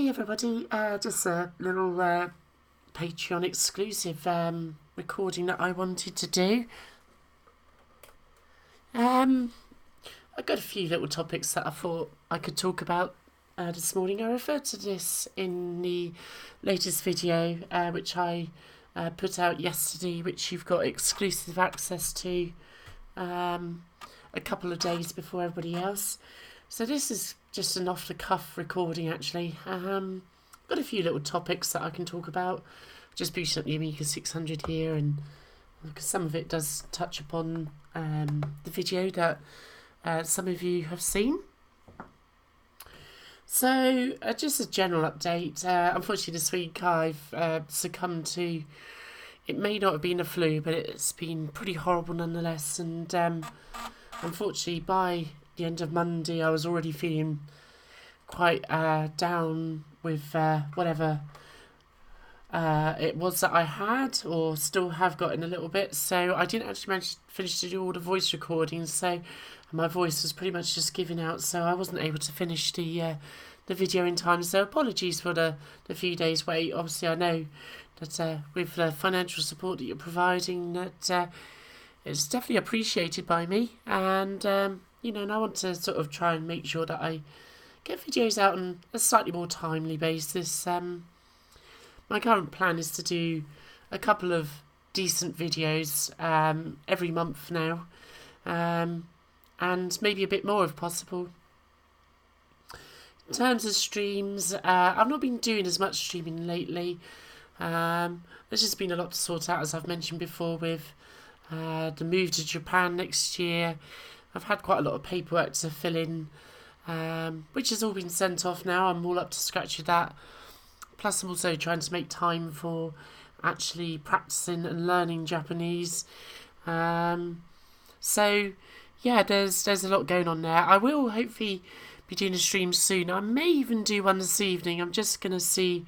everybody, just a little Patreon exclusive recording that I wanted to do. I've got a few little topics that I thought I could talk about this morning. I referred to this in the latest video which I put out yesterday, which you've got exclusive access to a couple of days before everybody else. So this is just an off-the-cuff recording, actually. Got a few little topics that I can talk about. Just boosting up the Amiga 600 here, and because some of it does touch upon the video that some of you have seen. So just a general update. Unfortunately, this week I've succumbed to, it may not have been a flu, but it's been pretty horrible nonetheless. And unfortunately, by the end of Monday, I was already feeling quite down with whatever it was that I had, or still have got in a little bit. So I didn't actually manage to finish to do all the voice recordings, so my voice was pretty much just giving out, so I wasn't able to finish the video in time. So apologies for the few days wait. Obviously I know that with the financial support that you're providing, that it's definitely appreciated by me, and and I want to sort of try and make sure that I get videos out on a slightly more timely basis. My current plan is to do a couple of decent videos every month now, and maybe a bit more if possible. In terms of streams, I've not been doing as much streaming lately. There's just been a lot to sort out, as I've mentioned before, with the move to Japan next year. I've had quite a lot of paperwork to fill in, which has all been sent off now. I'm all up to scratch with that. Plus, I'm also trying to make time for actually practicing and learning Japanese. So, yeah, there's a lot going on there. I will hopefully be doing a stream soon. I may even do one this evening. I'm just going to see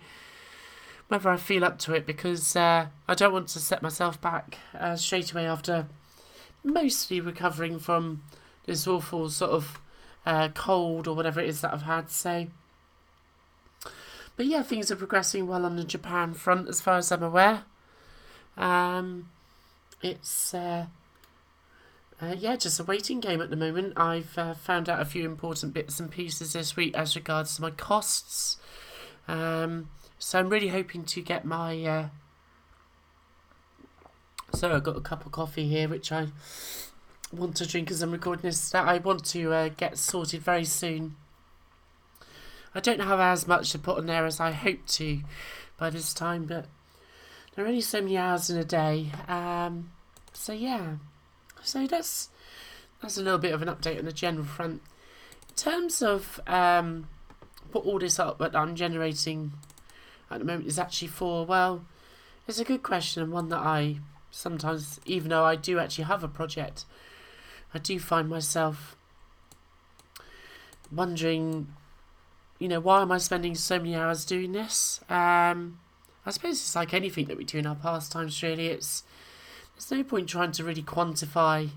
whether I feel up to it, because I don't want to set myself back straight away after mostly recovering from this awful sort of cold or whatever it is that I've had. So, but yeah, things are progressing well on the Japan front as far as I'm aware. It's just a waiting game at the moment. I've found out a few important bits and pieces this week as regards to my costs. So I'm really hoping to get my so I've got a cup of coffee here, which I want to drink as I'm recording this, that I want to get sorted very soon. I don't have as much to put on there as I hope to by this time, but there are only so many hours in a day. So yeah, so that's a little bit of an update on the general front. In terms of what all this output that I'm generating at the moment is actually for, well, it's a good question, and one that I sometimes, even though I do actually have a project, I do find myself wondering, why am I spending so many hours doing this? I suppose it's like anything that we do in our pastimes, really. There's no point trying to really quantify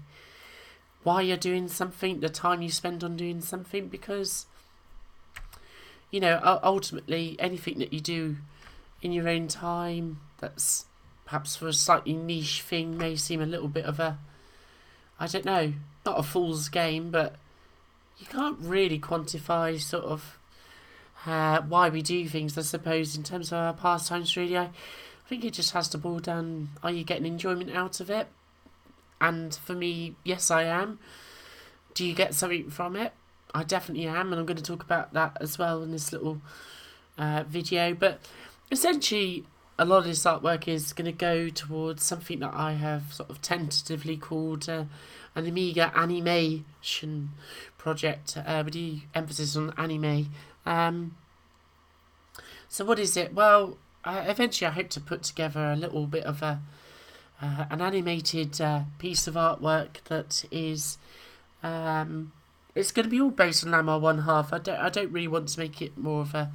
why you're doing something, the time you spend on doing something, because, ultimately anything that you do in your own time that's perhaps for a slightly niche thing may seem a little bit of a, I don't know, not a fool's game, but you can't really quantify sort of why we do things, I suppose, in terms of our pastimes, really. I think it just has to boil down, are you getting enjoyment out of it? And for me, yes, I am. Do you get something from it? I definitely am, and I'm going to talk about that as well in this little video. But essentially, a lot of this artwork is going to go towards something that I have sort of tentatively called an Amiga animation project, with the emphasis on anime. So what is it? Well, eventually I hope to put together a little bit of an animated piece of artwork that is it's going to be all based on Lamar 1/2. I don't really want to make it more of a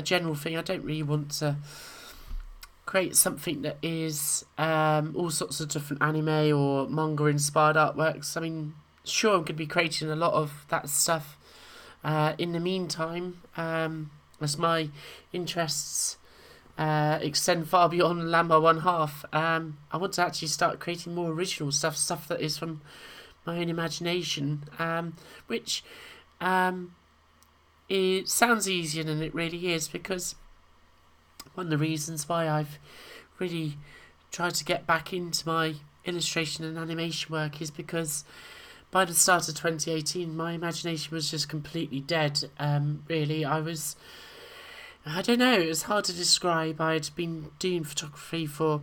general thing. I don't really want to create something that is all sorts of different anime or manga inspired artworks. I mean, sure, I'm going to be creating a lot of that stuff in the meantime, as my interests extend far beyond Land by One Half. I want to actually start creating more original stuff that is from my own imagination, which it sounds easier than it really is, because one of the reasons why I've really tried to get back into my illustration and animation work is because by the start of 2018 my imagination was just completely dead. Really, I don't know, it was hard to describe. I'd been doing photography for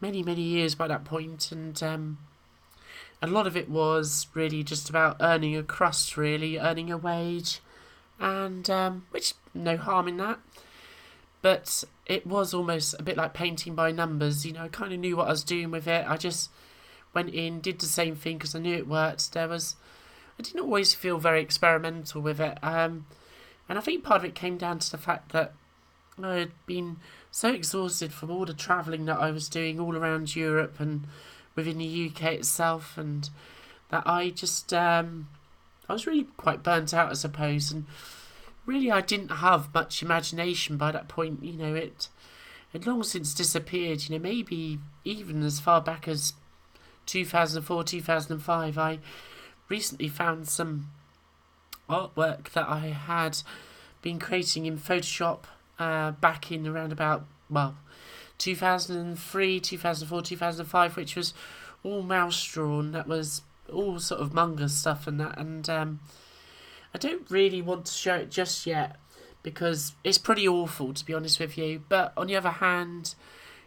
many years by that point, and a lot of it was really just about earning a crust, really, earning a wage, and which, no harm in that. But it was almost a bit like painting by numbers, I kind of knew what I was doing with it. I just went in, did the same thing because I knew it worked. I didn't always feel very experimental with it. And I think part of it came down to the fact that I had been so exhausted from all the travelling that I was doing all around Europe and within the UK itself, and that I just, I was really quite burnt out, I suppose, and really I didn't have much imagination by that point. It had long since disappeared, maybe even as far back as 2004, 2005. I recently found some artwork that I had been creating in Photoshop back in around about, 2003, 2004, 2005, which was all mouse drawn. That was all sort of manga stuff and that, and I don't really want to show it just yet because it's pretty awful, to be honest with you. But on the other hand,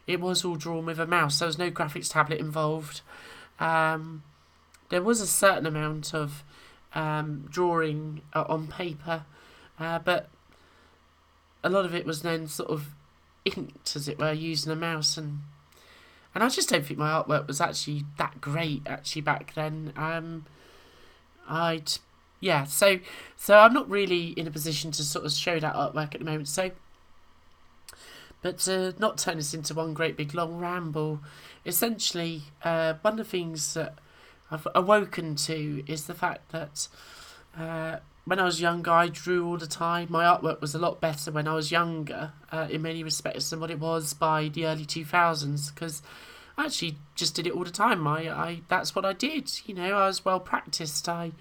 it was all drawn with a mouse. There was no graphics tablet involved. There was a certain amount of drawing on paper, but a lot of it was then sort of inked, as it were, using a mouse, and I just don't think my artwork was actually that great back then. So I'm not really in a position to sort of show that artwork at the moment. So, but to not turn this into one great big long ramble, essentially, one of the things that I've awoken to is the fact that when I was younger, I drew all the time. My artwork was a lot better when I was younger, in many respects, than what it was by the early 2000s, because I actually just did it all the time. I that's what I did. I was well practiced. I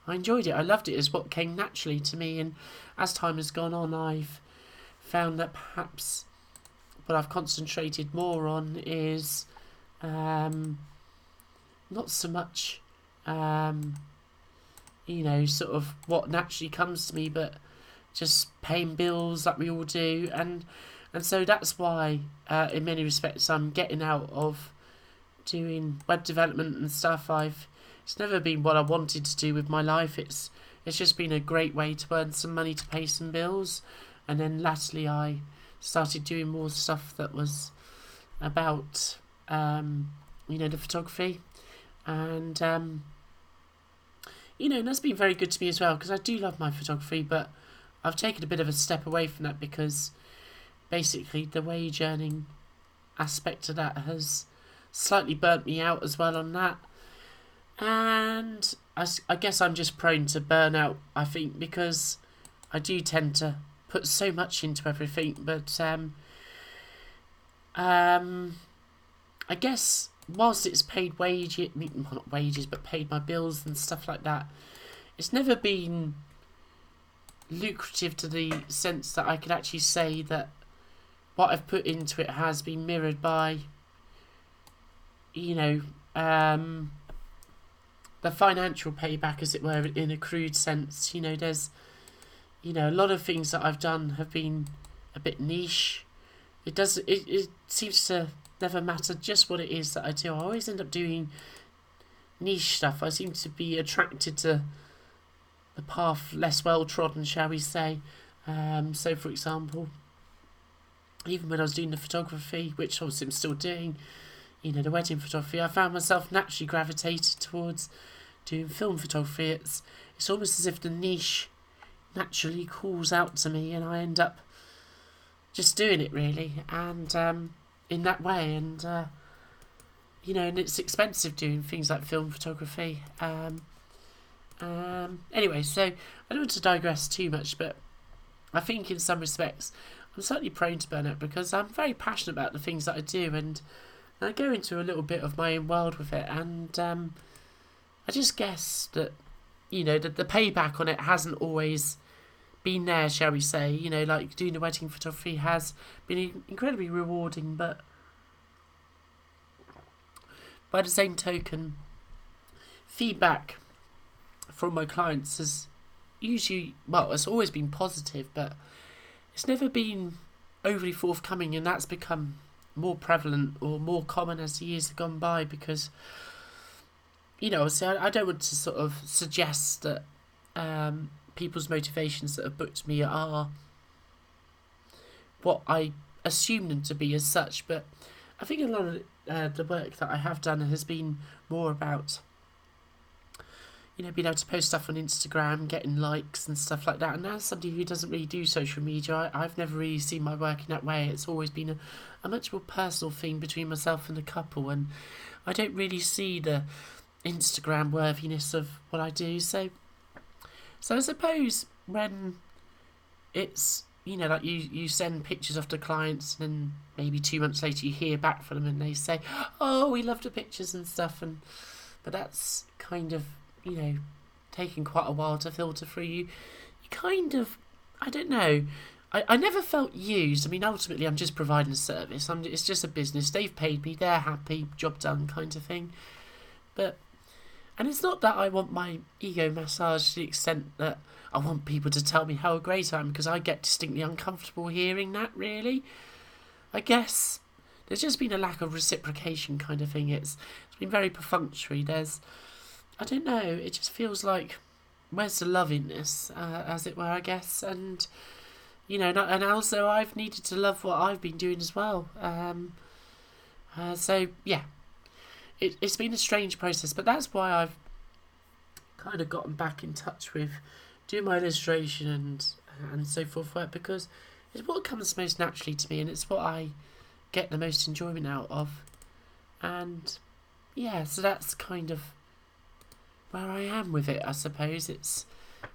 enjoyed it. I loved it. It's what came naturally to me. And as time has gone on, I've found that perhaps what I've concentrated more on is not so much, sort of what naturally comes to me, but just paying bills like we all do. And so that's why, in many respects, I'm getting out of doing web development and stuff. It's never been what I wanted to do with my life. It's just been a great way to earn some money to pay some bills. And then lastly, I started doing more stuff that was about, the photography. And, and that's been very good to me as well, because I do love my photography, but I've taken a bit of a step away from that because basically the wage earning aspect of that has slightly burnt me out as well on that. And I guess I'm just prone to burnout, I think, because I do tend to put so much into everything. But I guess whilst it's paid not wages, but paid my bills and stuff like that, it's never been lucrative to the sense that I could actually say that what I've put into it has been mirrored by, the financial payback, as it were, in a crude sense. There's, a lot of things that I've done have been a bit niche. It seems to never matter just what it is that I do. I always end up doing niche stuff. I seem to be attracted to the path less well trodden, shall we say. So, for example, even when I was doing the photography, which obviously I'm still doing, the wedding photography, I found myself naturally gravitated towards doing film photography. It's almost as if the niche naturally calls out to me, and I end up just doing it, really, and in that way. And and it's expensive doing things like film photography. Anyway, so I don't want to digress too much, but I think in some respects I'm certainly prone to burnout because I'm very passionate about the things that I do, and I go into a little bit of my own world with it, and I just guess that, you know, the payback on it hasn't always been there, shall we say. You know, like doing the wedding photography has been incredibly rewarding, but by the same token, feedback from my clients has usually, well, it's always been positive, but it's never been overly forthcoming, and that's become more prevalent or more common as the years have gone by because, you know, so I don't want to sort of suggest that people's motivations that have booked me are what I assume them to be as such, but I think a lot of the work that I have done has been more about, you know, being able to post stuff on Instagram, getting likes and stuff like that. And as somebody who doesn't really do social media, I've never really seen my work in that way. It's always been a much more personal thing between myself and the couple, and I don't really see the Instagram worthiness of what I do. So I suppose when it's, you know, like you send pictures off to clients and then maybe 2 months later you hear back from them and they say, oh, we love the pictures and stuff, but that's kind of, you know, taking quite a while to filter through. You kind of, I don't know, I never felt used. I mean, ultimately I'm just providing a service. It's just a business. They've paid me, they're happy, job done kind of thing. And it's not that I want my ego massaged to the extent that I want people to tell me how great I am, because I get distinctly uncomfortable hearing that, really. I guess there's just been a lack of reciprocation kind of thing. It's been very perfunctory. I don't know, it just feels like, where's the love in this, as it were, I guess. And, you know, and also I've needed to love what I've been doing as well. So, yeah. It's been a strange process, but that's why I've kind of gotten back in touch with doing my illustration and so forth, because it's what comes most naturally to me, and it's what I get the most enjoyment out of. And yeah, so that's kind of where I am with it, I suppose.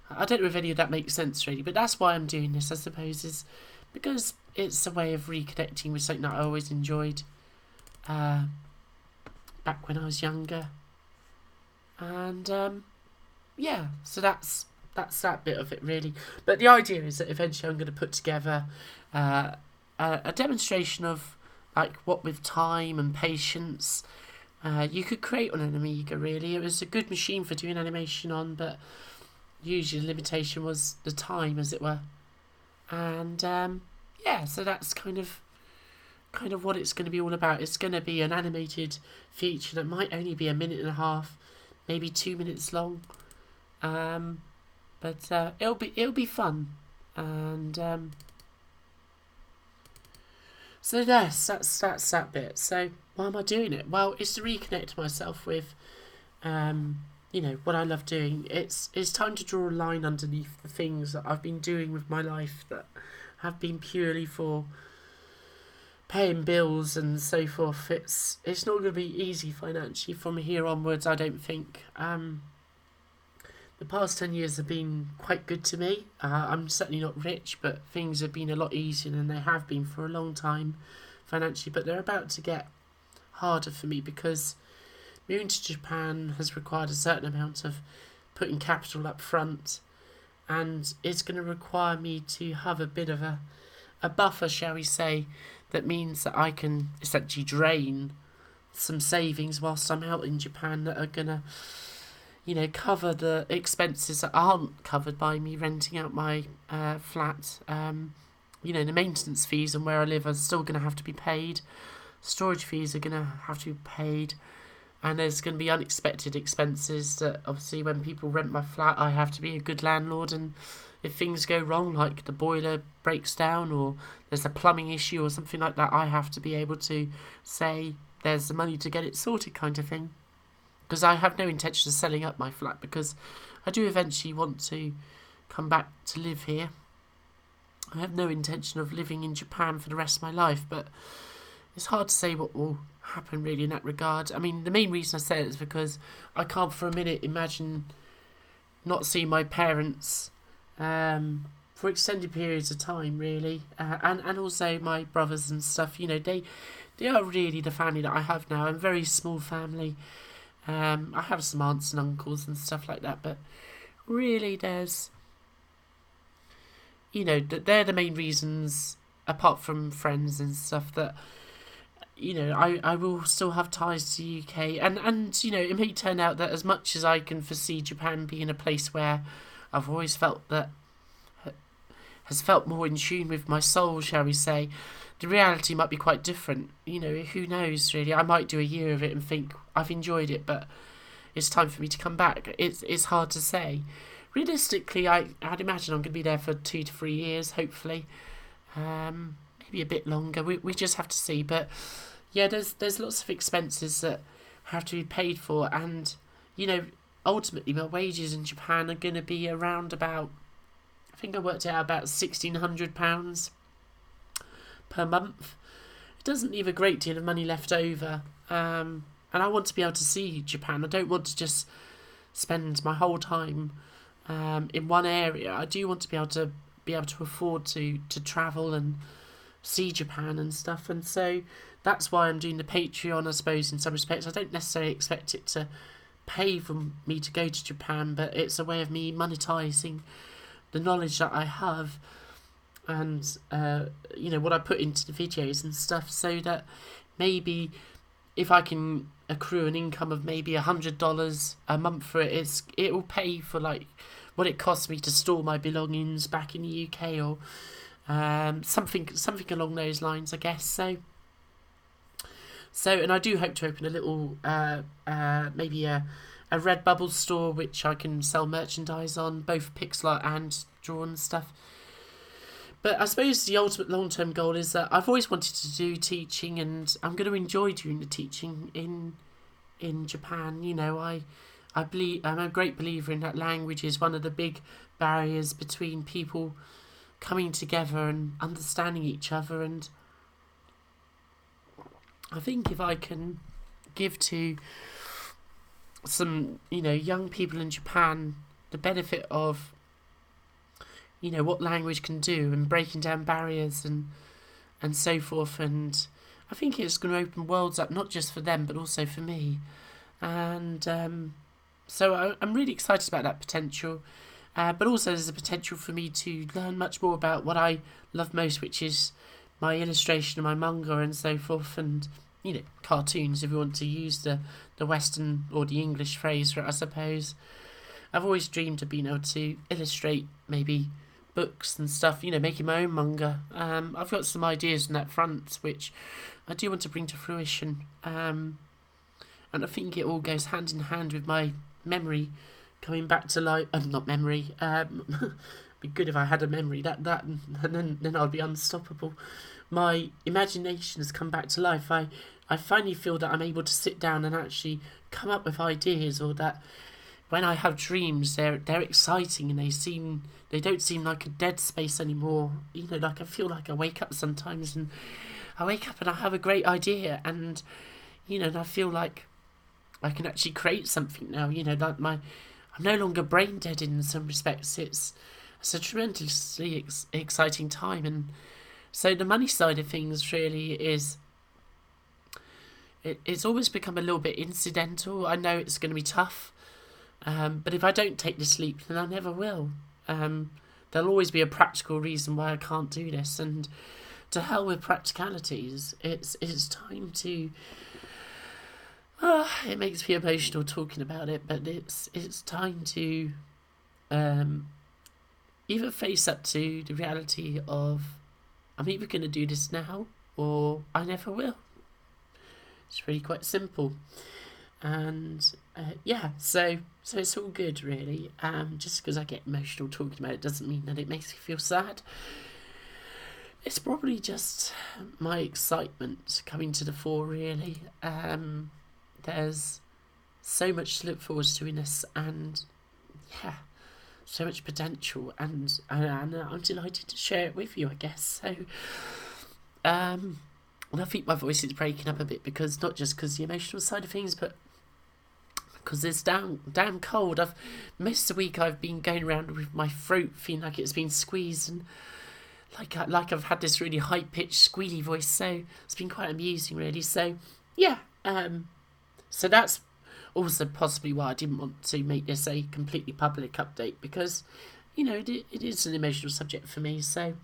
I don't know if any of that makes sense really, but that's why I'm doing this, I suppose, is because it's a way of reconnecting with something that I always enjoyed back when I was younger. And yeah, so that's that bit of it really. But the idea is that eventually I'm going to put together a demonstration of, like, what with time and patience you could create on an Amiga, really. It was a good machine for doing animation on, but usually the limitation was the time, as it were. And yeah, so that's kind of what it's going to be all about. It's going to be an animated feature that might only be 1.5 minutes, maybe 2 minutes long. But it'll be fun. And so yes, that's that bit. So why am I doing it? Well, it's to reconnect myself with you know, what I love doing. It's time to draw a line underneath the things that I've been doing with my life that have been purely for paying bills and so forth. It's not going to be easy financially from here onwards, I don't think. The past 10 years have been quite good to me. I'm certainly not rich, but things have been a lot easier than they have been for a long time financially. But they're about to get harder for me because moving to Japan has required a certain amount of putting capital up front, and it's going to require me to have a bit of a buffer, shall we say, that means that I can essentially drain some savings whilst I'm out in Japan that are going to, you know, cover the expenses that aren't covered by me renting out my flat. You know, the maintenance fees and where I live are still going to have to be paid. Storage fees are going to have to be paid. And there's going to be unexpected expenses that, obviously, when people rent my flat, I have to be a good landlord. And if things go wrong, like the boiler breaks down or there's a plumbing issue or something like that, I have to be able to say there's the money to get it sorted, kind of thing. Because I have no intention of selling up my flat, because I do eventually want to come back to live here. I have no intention of living in Japan for the rest of my life, but it's hard to say what will happen really in that regard. I mean, the main reason I say it is because I can't for a minute imagine not seeing my parents for for extended periods of time, really. And also my brothers and stuff, you know, they are really the family that I have now. I'm a very small family. I have some aunts and uncles and stuff like that, but really there's, you know, they're the main reasons, apart from friends and stuff, that, you know, I will still have ties to the UK. And, you know, it may turn out that as much as I can foresee Japan being a place where I've always felt that has felt more in tune with my soul, shall we say, the reality might be quite different. You know, who knows, really. I might do a year of it and think I've enjoyed it, but it's time for me to come back. It's hard to say. Realistically, I'd imagine I'm going to be there for 2 to 3 years, hopefully. Maybe a bit longer. We just have to see. But yeah, there's lots of expenses that have to be paid for, and, you know, ultimately my wages in Japan are going to be around about, I think I worked it out, about £1,600 per month. It doesn't leave a great deal of money left over, and I want to be able to see Japan. I don't want to just spend my whole time in one area. I do want to be able to afford to travel and see Japan and stuff, and so that's why I'm doing the Patreon, I suppose, in some respects. I don't necessarily expect it to pay for me to go to Japan, but it's a way of me monetising the knowledge that I have, and you know, what I put into the videos and stuff, so that maybe if I can accrue an income of maybe $100 a month for it, it will pay for like what it costs me to store my belongings back in the UK, or something along those lines, I guess. So, and I do hope to open a little maybe a Redbubble store which I can sell merchandise on, both pixel art and drawn stuff. But I suppose the ultimate long-term goal is that I've always wanted to do teaching, and I'm going to enjoy doing the teaching in Japan. You know, I believe, I'm a great believer in that language is one of the big barriers between people coming together and understanding each other, and I think if I can give to some, you know, young people in Japan the benefit of, you know, what language can do, and breaking down barriers and so forth, and I think it's going to open worlds up, not just for them but also for me, and so I'm really excited about that potential, but also there's a potential for me to learn much more about what I love most, which is my illustration and my manga and so forth, and, you know, cartoons, if you want to use the Western or the English phrase for it, I suppose. I've always dreamed of being able to illustrate maybe books and stuff, you know, making my own manga. I've got some ideas on that front which I do want to bring to fruition, and I think it all goes hand in hand with my memory coming back to life. Not memory. Be good if I had a memory. That and then I'd be unstoppable. My imagination has come back to life. I finally feel that I'm able to sit down and actually come up with ideas, or that when I have dreams, they're exciting, and they don't seem like a dead space anymore. You know, like I feel like I wake up sometimes, and I wake up and I have a great idea, and, you know, and I feel like I can actually create something now. You know, like I'm no longer brain dead in some respects. It's a tremendously exciting time, and so the money side of things really is. It's always become a little bit incidental. I know it's going to be tough, but if I don't take this leap, then I never will. There'll always be a practical reason why I can't do this, and to hell with practicalities. It's time to. It makes me emotional talking about it, but it's time to either face up to the reality of I'm either going to do this now or I never will. It's really quite simple, and yeah, so it's all good, really. Just because I get emotional talking about it doesn't mean that it makes me feel sad. It's probably just my excitement coming to the fore, really. There's so much to look forward to in this, and yeah, so much potential, and I'm delighted to share it with you, I guess. So, and I think my voice is breaking up a bit, because not just because the emotional side of things, but because it's damn cold. Most of the week I've been going around with my throat feeling like it's been squeezed, and like I've had this really high pitched squealy voice. So it's been quite amusing, really. So yeah, so that's also possibly why I didn't want to make this a completely public update, because it is an emotional subject for me. So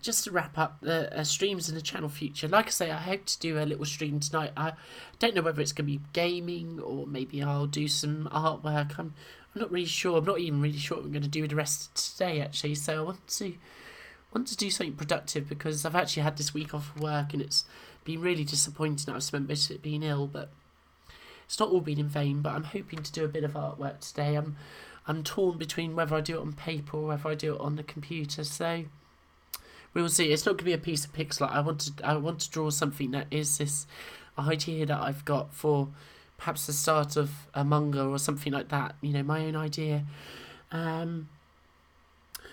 just to wrap up the streams in the channel future, like I say, I hope to do a little stream tonight. I don't know whether it's going to be gaming or maybe I'll do some artwork. I'm not really sure. I'm not even really sure what I'm going to do with the rest of today, actually. So I want to do something productive, because I've actually had this week off work and it's been really disappointing. I've spent most of it being ill, but it's not all been in vain. But I'm hoping to do a bit of artwork today. I'm torn between whether I do it on paper or whether I do it on the computer. So we'll see. It's not going to be a piece of pixel art. I want to draw something that is this idea that I've got for perhaps the start of a manga or something like that. My own idea.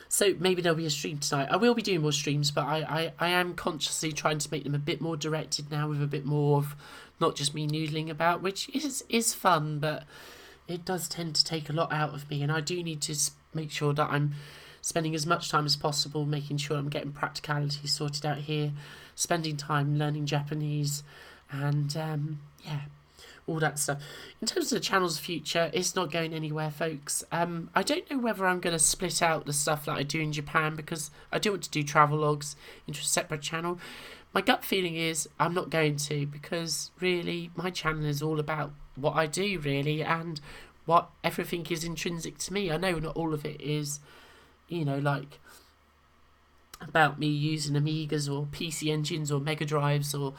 So maybe there'll be a stream tonight. I will be doing more streams, but I am consciously trying to make them a bit more directed now, with a bit more of not just me noodling about, which is fun, but it does tend to take a lot out of me, and I do need to make sure that I'm spending as much time as possible making sure I'm getting practicality sorted out here, spending time learning Japanese, and all that stuff. In terms of the channel's future, it's not going anywhere, folks. I don't know whether I'm going to split out the stuff that I do in Japan, because I do want to do travel logs into a separate channel. My gut feeling is I'm not going to, because really my channel is all about what I do, really, and what everything is intrinsic to me. I know not all of it is, like about me using Amigas or PC engines or Mega Drives or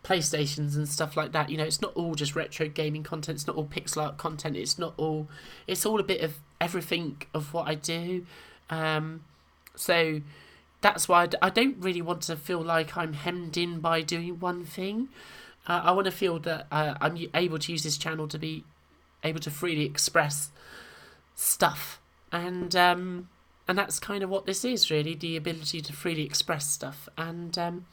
PlayStations and stuff like that. It's not all just retro gaming content. It's not all pixel art content. It's all a bit of everything of what I do. So that's why I don't really want to feel like I'm hemmed in by doing one thing. I want to feel that I'm able to use this channel to be able to freely express stuff, and that's kind of what this is, really, the ability to freely express stuff. And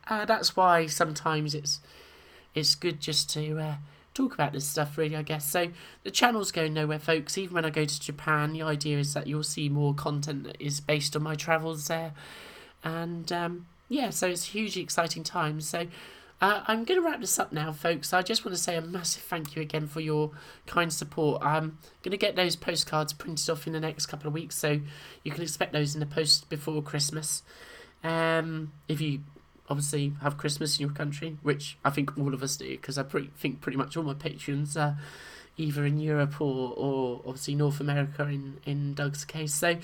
that's why sometimes it's good just to talk about this stuff, really, I guess. So the channel's going nowhere, folks. Even when I go to Japan, the idea is that you'll see more content that is based on my travels there. And so it's a hugely exciting time. So I'm going to wrap this up now, folks. I just want to say a massive thank you again for your kind support. I'm going to get those postcards printed off in the next couple of weeks, so you can expect those in the post before Christmas. If you obviously have Christmas in your country, which I think all of us do, because I think pretty much all my patrons are either in Europe or obviously North America in Doug's case. So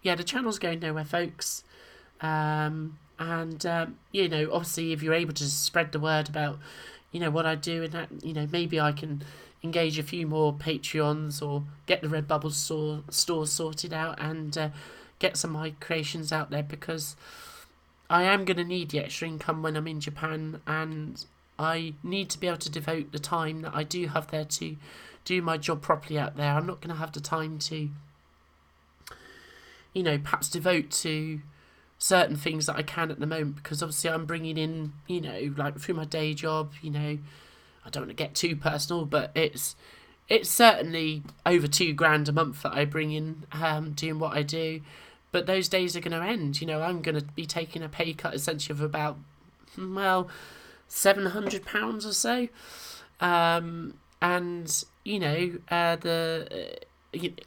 the channel's going nowhere, folks. Obviously if you're able to spread the word about what I do, and that maybe I can engage a few more Patreons or get the Redbubble store sorted out, and get some of my creations out there, because I am going to need the extra income when I'm in Japan, and I need to be able to devote the time that I do have there to do my job properly out there. I'm not going to have the time to perhaps devote to certain things that I can at the moment, because obviously I'm bringing in, like through my day job, I don't want to get too personal, but it's certainly over $2,000 a month that I bring in doing what I do. But those days are going to end. I'm going to be taking a pay cut essentially of about, £700 or so.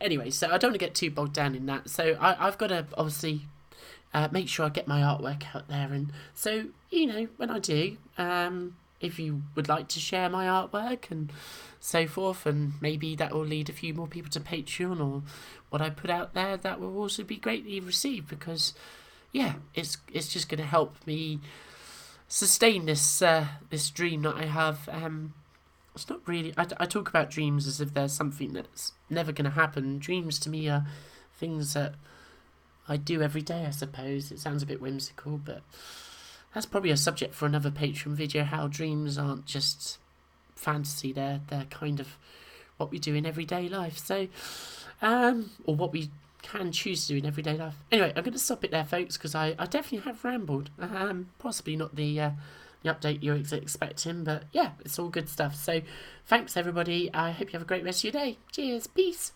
Anyway, so I don't want to get too bogged down in that. So I've got to obviously make sure I get my artwork out there. And so, when I do, if you would like to share my artwork and so forth, and maybe that will lead a few more people to Patreon or what I put out there, that will also be greatly received, because it's just going to help me sustain this dream that I have. It's not really, I talk about dreams as if there's something that's never going to happen. Dreams to me are things that I do every day, I suppose. It sounds a bit whimsical, but that's probably a subject for another Patreon video, how dreams aren't just fantasy, they're kind of what we do in everyday life. So, or what we can choose to do in everyday life. Anyway, I'm going to stop it there, folks, because I definitely have rambled. Possibly not the the update you're expecting. But yeah, it's all good stuff. So thanks everybody. I hope you have a great rest of your day. Cheers. Peace.